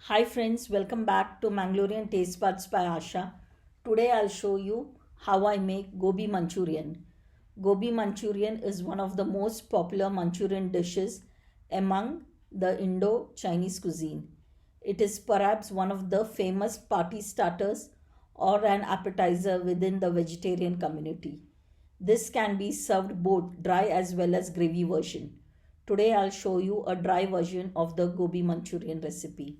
Hi friends, welcome back to Mangalorean Taste Buds by Asha. Today I'll show you how I make gobi Manchurian. Gobi Manchurian is one of the most popular Manchurian dishes among the Indo-Chinese cuisine. It is perhaps one of the famous party starters or an appetizer within the vegetarian community. This can be served both dry as well as gravy version. Today I'll show you a dry version of the gobi Manchurian recipe.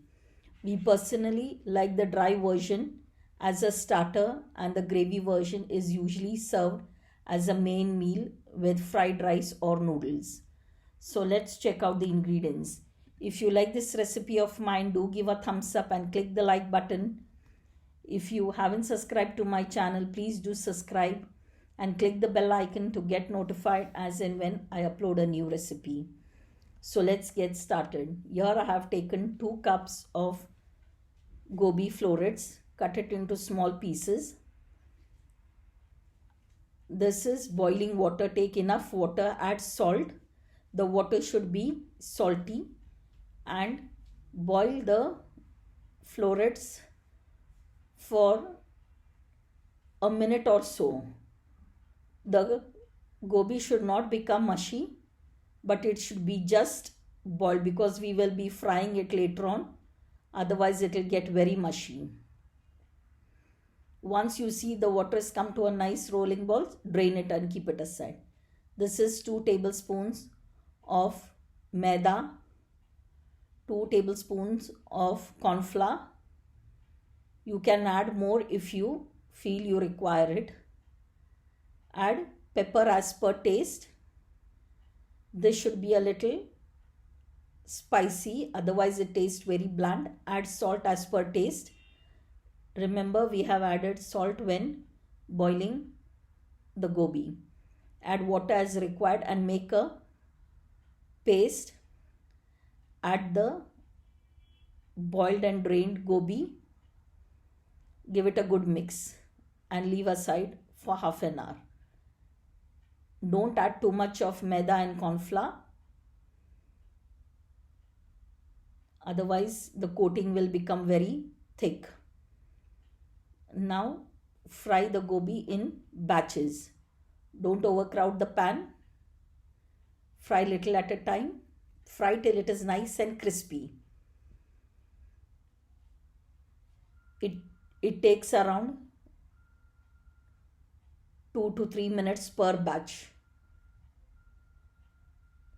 We personally like the dry version as a starter, and the gravy version is usually served as a main meal with fried rice or noodles. So let's check out the ingredients. If you like this recipe of mine, do give a thumbs up and click the like button. If you haven't subscribed to my channel, please do subscribe and click the bell icon to get notified as and when I upload a new recipe. So let's get started. Here I have taken 2 cups of gobi florets, cut it into small pieces. This is boiling water. Take enough water, add salt. The water should be salty and boil the florets for a minute or so. The gobi should not become mushy, but it should be just boiled because we will be frying it later on. Otherwise it will get very mushy. Once you see the water has come to a nice rolling ball, drain it and keep it aside. This is 2 tablespoons of maida, 2 tablespoons of corn flour. You can add more if you feel you require it. Add pepper as per taste. This should be a little spicy, otherwise it tastes very bland. Add salt as per taste. Remember, we have added salt when boiling the gobi. Add water as required and make a paste. Add the boiled and drained gobi. Give it a good mix and leave aside for half an hour. Don't add too much of maida and corn flour. Otherwise, the coating will become very thick. Now, fry the gobi in batches. Don't overcrowd the pan. Fry little at a time. Fry till it is nice and crispy. It takes around 2 to 3 minutes per batch.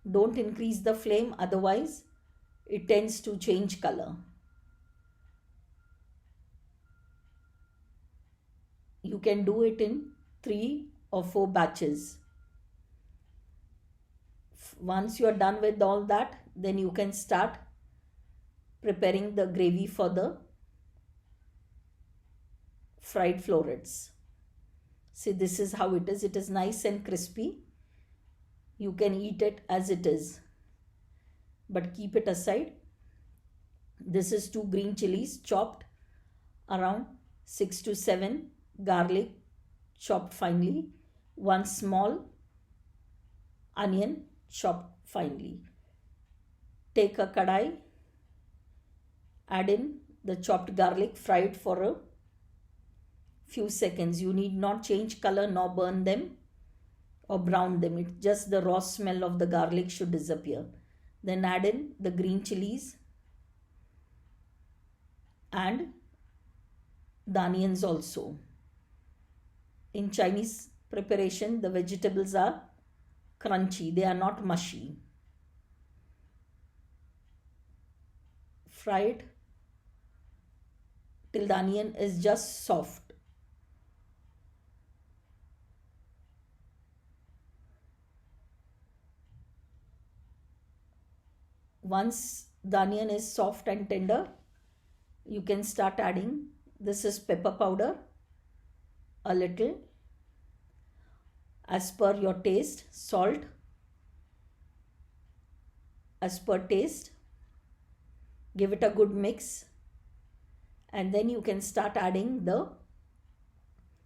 Don't increase the flame, otherwise it tends to change color. You can do it in 3 or 4 batches. Once you are done with all that, then you can start preparing the gravy for the fried florets. See, this is how it is. It is nice and crispy. You can eat it as it is, but keep it aside. This is 2 green chilies chopped, around 6 to 7 garlic chopped finely, 1 small onion chopped finely. Take a kadai, add in the chopped garlic, fry it for a few seconds. You need not change color nor burn them or brown them. It's just the raw smell of the garlic should disappear. Then add in the green chilies and the onions also. In Chinese preparation, the vegetables are crunchy. They are not mushy. Fry it till the onion is just soft. Once the onion is soft and tender, you can start adding, this is pepper powder, a little as per your taste, salt as per taste. Give it a good mix and then you can start adding the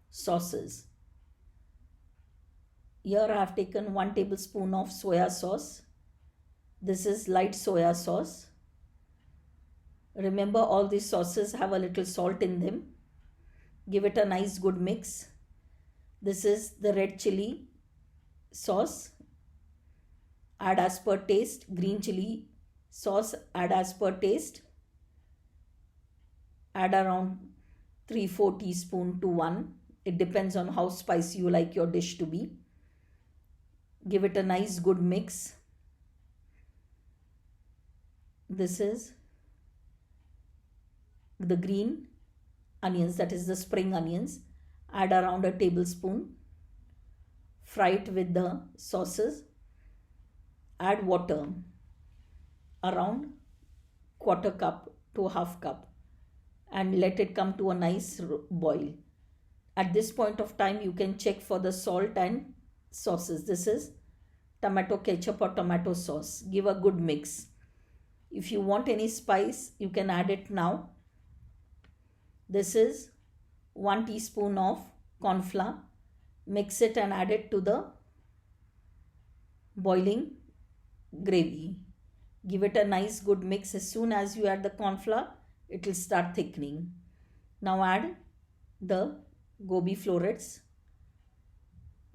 sauces. Here I have taken 1 tablespoon of soya sauce. This is light soya sauce. Remember, all these sauces have a little salt in them. Give it a nice good mix. This is the red chili sauce. Add as per taste. Green chili sauce, add as per taste. Add around 3-4 teaspoon to 1. It depends on how spicy you like your dish to be. Give it a nice good mix. This is the green onions, that is the spring onions. Add around a tablespoon. Fry it with the sauces. Add water around quarter cup to half cup and let it come to a nice boil. At this point of time, you can check for the salt and sauces. This is tomato ketchup or tomato sauce. Give a good mix. If you want any spice, you can add it now. This is 1 teaspoon of corn flour. Mix it and add it to the boiling gravy. Give it a nice good mix. As soon as you add the corn flour, it will start thickening. Now add the gobi florets.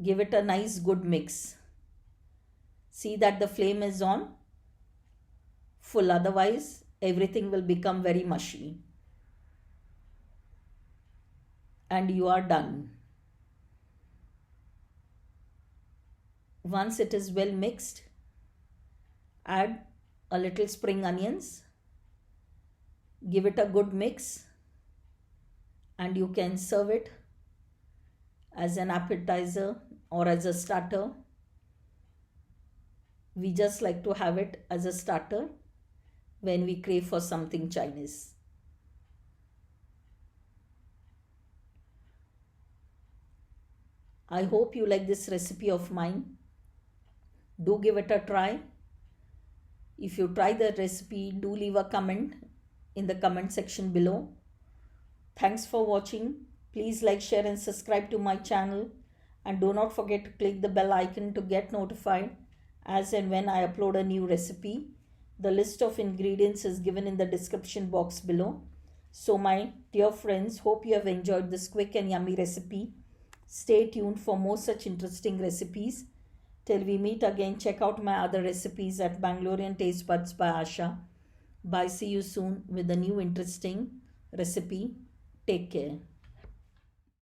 Give it a nice good mix. See that the flame is on full, otherwise everything will become very mushy. And you are done. Once it is well mixed, add a little spring onions. Give it a good mix and you can serve it as an appetizer or as a starter. We just like to have it as a starter when we crave for something Chinese. I hope you like this recipe of mine. Do give it a try. If you try the recipe, do leave a comment in the comment section below. Thanks for watching. Please like, share and subscribe to my channel. And do not forget to click the bell icon to get notified as and when I upload a new recipe. The list of ingredients is given in the description box below. So my dear friends, hope you have enjoyed this quick and yummy recipe. Stay tuned for more such interesting recipes. Till we meet again, check out my other recipes at Bangalorean Taste Buds by Asha. Bye, see you soon with a new interesting recipe. Take care.